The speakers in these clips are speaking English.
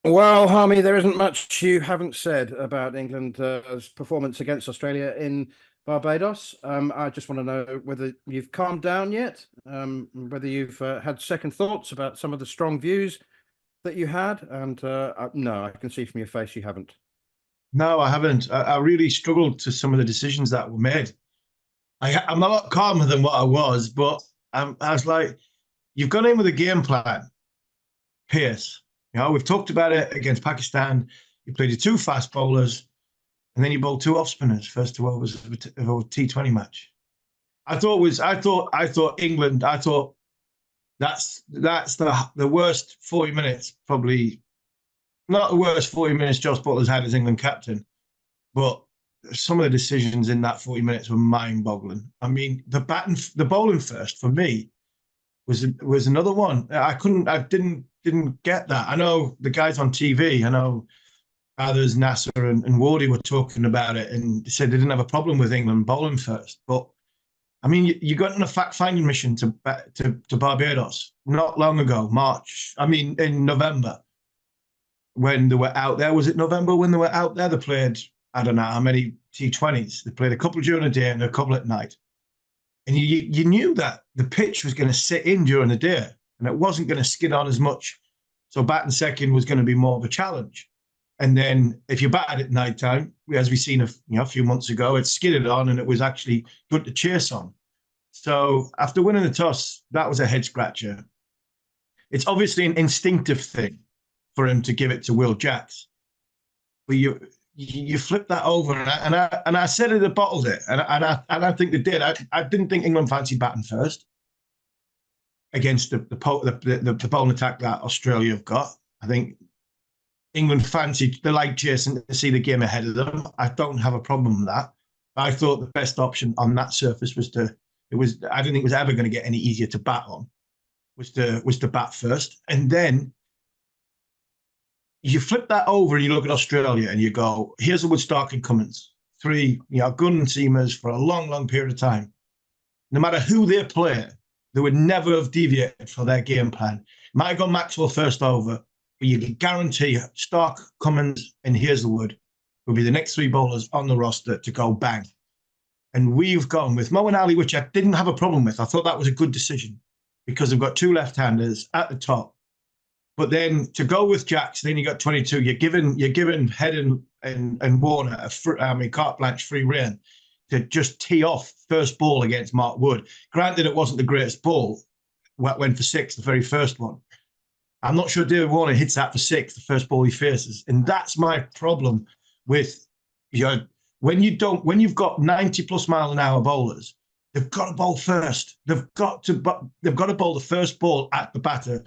Well, Harmy, there isn't much you haven't said about England's performance against Australia in Barbados. I just want to know whether you've calmed down yet, whether you've had second thoughts about some of the strong views that you had. And no, I can see from your face you haven't. No, I haven't. I really struggled to some of the decisions that were made. I'm a lot calmer than what I was, but I was like, you've gone in with a game plan, pace. We've talked about it against Pakistan. You played your two fast bowlers, and then you bowled two off spinners, first two overs of a T20 match. I thought England. I thought that's the worst 40 minutes, probably not the worst 40 minutes Josh Butler's had as England captain, but some of the decisions in that 40 minutes were mind-boggling. I mean, the bowling first for me was another one. I didn't get that. I know the guys on TV. I know others, Nasser and Wardy were talking about it, and they said they didn't have a problem with England bowling first. But I mean, you got on a fact-finding mission to Barbados not long ago, March. I mean, in November when they were out there. Was it November when they were out there? They played, I don't know how many T20s. They played a couple during the day and a couple at night. And you knew that the pitch was going to sit in during the day and it wasn't going to skid on as much. So batting second was going to be more of a challenge. And then if you batted at night time, as we've seen a few months ago, it skidded on and it was actually good to chase on. So after winning the toss, that was a head scratcher. It's obviously an instinctive thing for him to give it to Will Jacks, but you flip that over, and I said it, bottled it, and I think they did. I didn't think England fancied batting first against the bowling attack that Australia have got. I think England fancied, they like chasing to see the game ahead of them. I don't have a problem with that. I thought the best option on that surface was I didn't think it was ever going to get any easier to bat on, was to bat first. And then you flip that over and you look at Australia and you go, here's Wood, Stark and Cummins, three, gun seamers for a long, long period of time. No matter who they play, they would never have deviated from their game plan. Might have gone Maxwell first over, but you can guarantee Stark, Cummins, and Hazelwood will be the next three bowlers on the roster to go bang. And we've gone with Moeen Ali, which I didn't have a problem with. I thought that was a good decision because they've got two left-handers at the top. But then to go with Jacks, then you got 22. You're giving Head and Warner carte blanche, free rein to just tee off first ball against Mark Wood. Granted, it wasn't the greatest ball. Went for six, the very first one. I'm not sure David Warner hits that for six, the first ball he faces, and that's my problem with when you've got 90+ mph bowlers, they've got to bowl first. They've got to bowl the first ball at the batter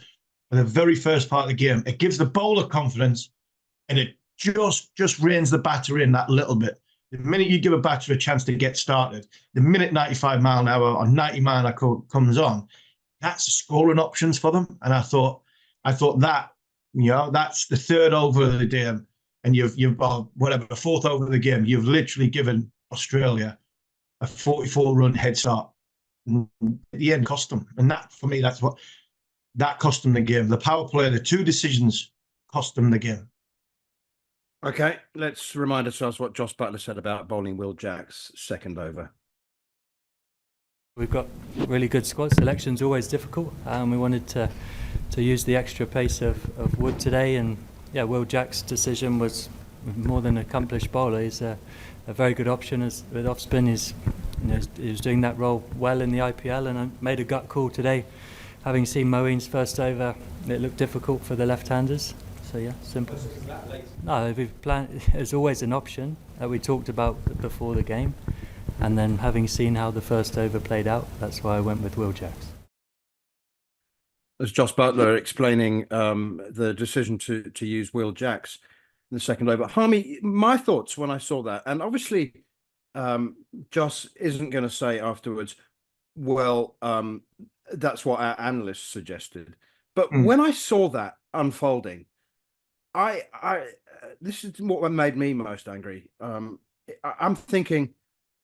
for the very first part of the game. It gives the bowler confidence, and it just reins the batter in that little bit. The minute you give a batter a chance to get started, the minute 95 mph or 90 mph comes on, that's the scoring options for them. And I thought that, that's the third over of the game, and you've the fourth over of the game, you've literally given Australia a 44-run head start. At the end, cost them, and that for me, that cost them the game. The power play, the two decisions cost them the game. Okay, let's remind ourselves what Josh Butler said about bowling Will Jacks second over. We've got really good squad. Selection's always difficult. We wanted to use the extra pace of Wood today, and yeah, Will Jacks' decision was more than an accomplished bowler. He's a very good option with off spin. He was doing that role well in the IPL, and I made a gut call today. Having seen Moeen's first over, it looked difficult for the left-handers. So yeah, simple. No, we've planned. There's always an option that we talked about before the game, and then having seen how the first over played out, that's why I went with Will Jacks. As Josh Butler explaining the decision to use Will Jacks in the second over. Harmy, my thoughts when I saw that, and obviously Josh isn't going to say afterwards, well, that's what our analysts suggested. But when I saw that unfolding, this is what made me most angry. I'm thinking,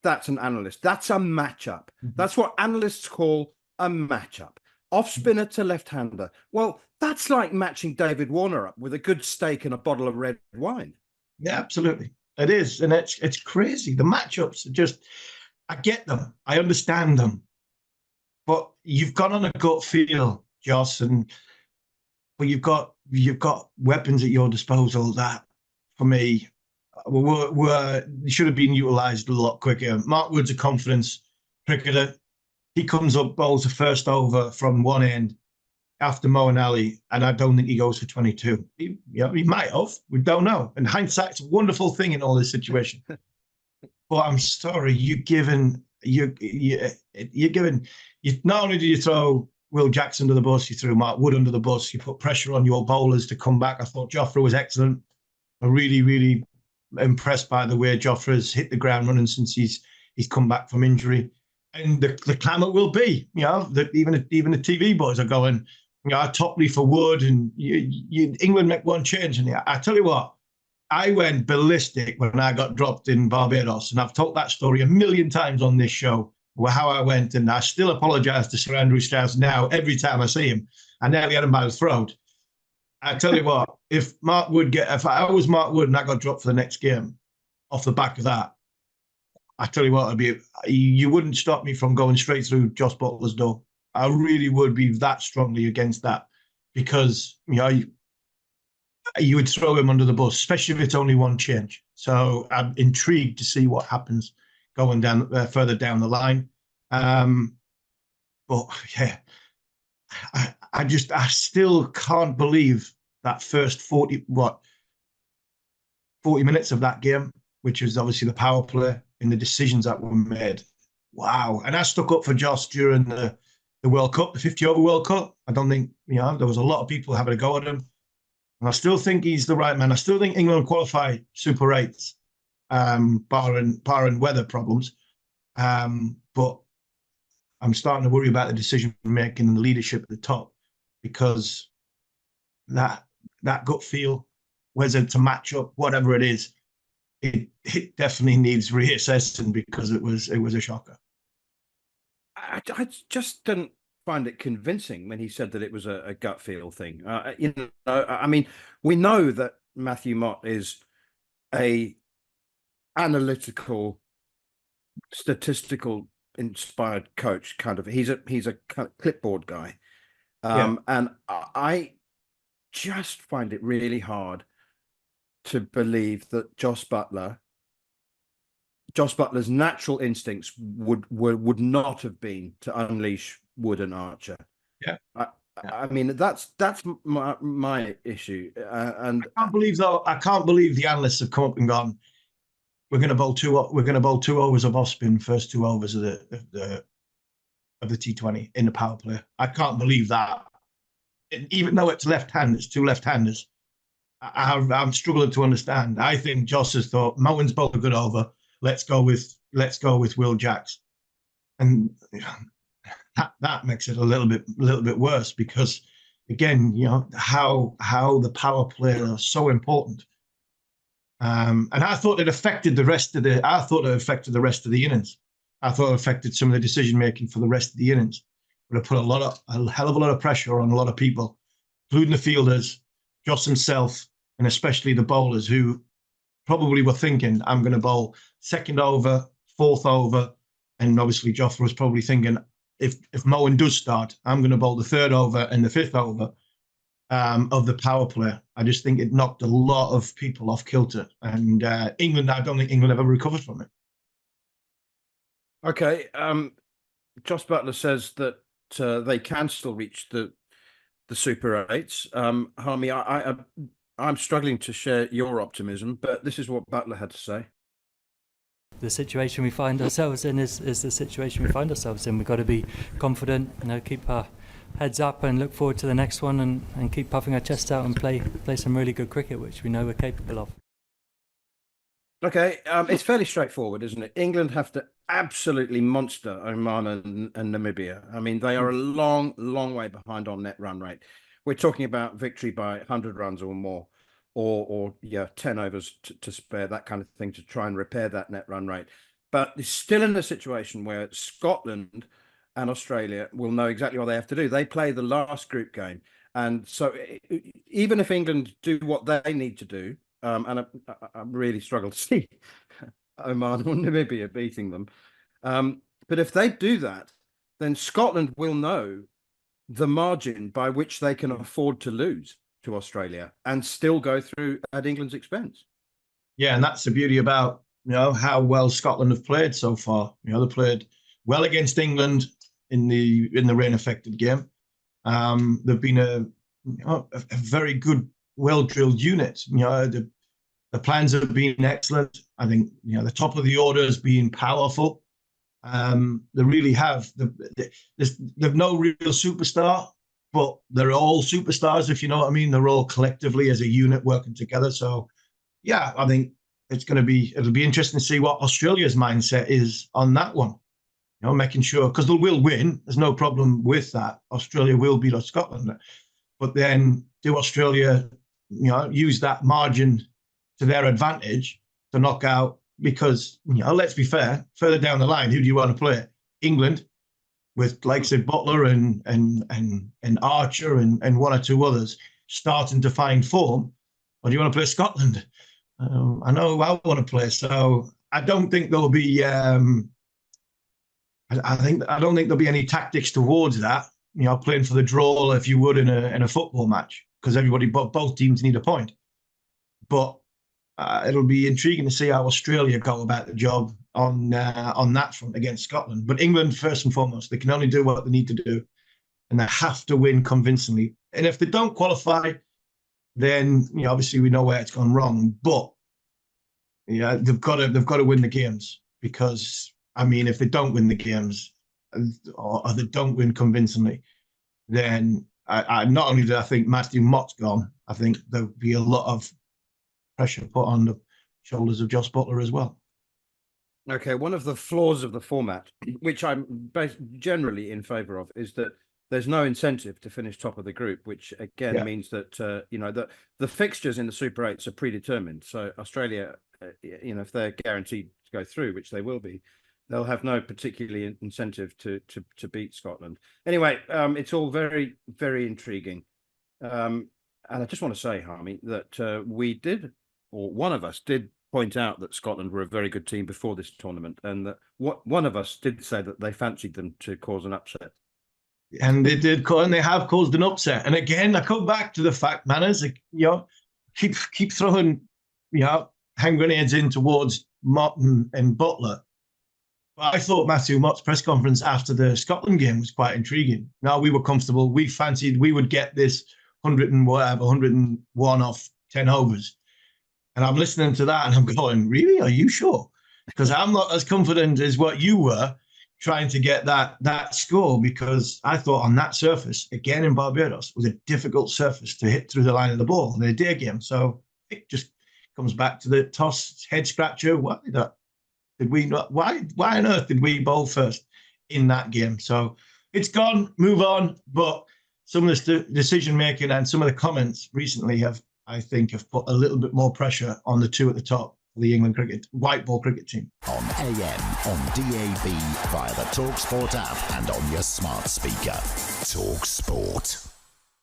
that's an analyst. That's a matchup. That's what analysts call a matchup. off spinner to left-hander. Well, that's like matching David Warner up with a good steak and a bottle of red wine. Yeah, absolutely. It is. And it's crazy. The matchups are just, I get them. I understand them. But you've got on a gut feel, Joss, but you've got weapons at your disposal that, for me, should have been utilised a lot quicker. Mark Wood's a confidence cricketer. He comes up, bowls the first over from one end after Mo and Ali, and I don't think he goes for 22. He might have. We don't know. And hindsight's a wonderful thing in all this situation. But I'm sorry, you're not only do you throw Will Jackson under the bus, you threw Mark Wood under the bus, you put pressure on your bowlers to come back. I thought Jofra was excellent. I'm really, really impressed by the way Jofra's hit the ground running since he's come back from injury. And the clamour will be, that even the TV boys are going, Topley for Wood, and England make one change. And I tell you what, I went ballistic when I got dropped in Barbados, and I've told that story a million times on this show, how I went, and I still apologise to Sir Andrew Strauss now every time I see him. I nearly had him by the throat. I tell you what, if I was Mark Wood and I got dropped for the next game off the back of that, I tell you what, you wouldn't stop me from going straight through Joss Buttler's door. I really would be that strongly against that, because you would throw him under the bus, especially if it's only one change. So I'm intrigued to see what happens going down further down the line. But yeah, I still can't believe that first 40 minutes of that game, which was obviously the power play and the decisions that were made. Wow. And I stuck up for Joss during the World Cup, the 50-over World Cup. I don't think, there was a lot of people having a go at him. And I still think he's the right man. I still think England qualify Super 8s, barring weather problems. But I'm starting to worry about the decision making and the leadership at the top, because that gut feel, whether to match up, whatever it is, it definitely needs reassessing, because it was a shocker. I just didn't find it convincing when he said that it was a gut feel thing. I mean, we know that Matthew Mott is a analytical, statistical inspired coach. Kind of, he's a kind of clipboard guy, and I just find it really hard to believe that Joss Buttler's natural instincts would not have been to unleash Wood and Archer. Yeah. I mean, that's my issue. And I can't believe the analysts have come up and gone, we're going to bowl two overs of off spin, first 2 overs of the T20 in the power play. I can't believe that. Even though it's left-hand, it's two left-handers. I'm struggling to understand. I think Joss has thought Mountain's bowled a good over. Let's go with Will Jacks, and that makes it a little bit worse, because again, how the power play are so important. And I thought it affected the rest of the innings. I thought it affected some of the decision making for the rest of the innings. But it put a hell of a lot of pressure on a lot of people, including the fielders, Joss himself, and especially the bowlers, who probably were thinking, I'm going to bowl second over, fourth over. And obviously Jofra was probably thinking, if Moen does start, I'm going to bowl the third over and the fifth over of the power play. I just think it knocked a lot of people off kilter. And England, I don't think England ever recovered from it. Okay. Joss Buttler says that they can still reach the Super 8s. Harmy, I'm struggling to share your optimism, but this is what Buttler had to say. The situation we find ourselves in is the situation we find ourselves in. We've got to be confident, keep our heads up and look forward to the next one, and keep puffing our chest out and play some really good cricket, which we know we're capable of. Okay, it's fairly straightforward, isn't it? England have to absolutely monster Oman and Namibia. I mean, they are a long, long way behind on net run rate. We're talking about victory by 100 runs or more, or 10 overs to spare, that kind of thing, to try and repair that net run rate. But it's still in a situation where Scotland and Australia will know exactly what they have to do. They play the last group game. And so even if England do what they need to do, and I really struggle to see Oman or Namibia beating them. But if they do that, then Scotland will know the margin by which they can afford to lose to Australia and still go through at England's expense. Yeah, and that's the beauty about, how well Scotland have played so far. They played well against England in the rain-affected game. They've been a very good, well-drilled unit. The plans have been excellent. I think the top of the order has been powerful. They really have. They've no real superstar, but they're all superstars, if you know what I mean. They're all collectively as a unit working together. So, yeah, I think it'll be interesting to see what Australia's mindset is on that one. Making sure, because they will win. There's no problem with that. Australia will beat Scotland, but then do Australia, use that margin to their advantage to knock out? Because let's be fair, further down the line, who do you want to play? England, with like say Butler and Archer and one or two others starting to find form, or do you want to play Scotland? I know who I want to play, so I don't think there'll be. I don't think there'll be any tactics towards that. Playing for the draw, if you would, in a football match, because both teams need a point. But it'll be intriguing to see how Australia go about the job on that front against Scotland. But England, first and foremost, they can only do what they need to do, and they have to win convincingly. And if they don't qualify, then obviously we know where it's gone wrong. But they've got to win the games, because if they don't win the games or they don't win convincingly, then I not only do I think Matthew Mott's gone, I think there'll be a lot of pressure put on the shoulders of Jos Buttler as well. Okay, one of the flaws of the format, which I'm generally in favour of, is that there's no incentive to finish top of the group, which again means that the fixtures in the Super 8s are predetermined. So Australia, if they're guaranteed to go through, which they will be, they'll have no particular incentive to beat Scotland. Anyway, it's all very, very intriguing. And I just want to say, Harmy, that we did, or one of us did, point out that Scotland were a very good team before this tournament, and that one of us did say that they fancied them to cause an upset. And they did, and they have caused an upset. And again, I come back to the fact, Manners, keep throwing, hand grenades in towards Mott and Butler. But I thought Matthew Mott's press conference after the Scotland game was quite intriguing. Now, we were comfortable. We fancied we would get this 101 off 10 overs. And I'm listening to that and I'm going, really? Are you sure? Because I'm not as confident as what you were trying to get that score, because I thought on that surface, again in Barbados, was a difficult surface to hit through the line of the ball in a day game. So it just comes back to the toss head scratcher. Why did we not? Why on earth did we bowl first in that game? So it's gone, move on. But some of the decision making and some of the comments recently have put a little bit more pressure on the two at the top for the England white ball cricket team. On AM, on DAB, via the talkSPORT app and on your smart speaker. talkSPORT.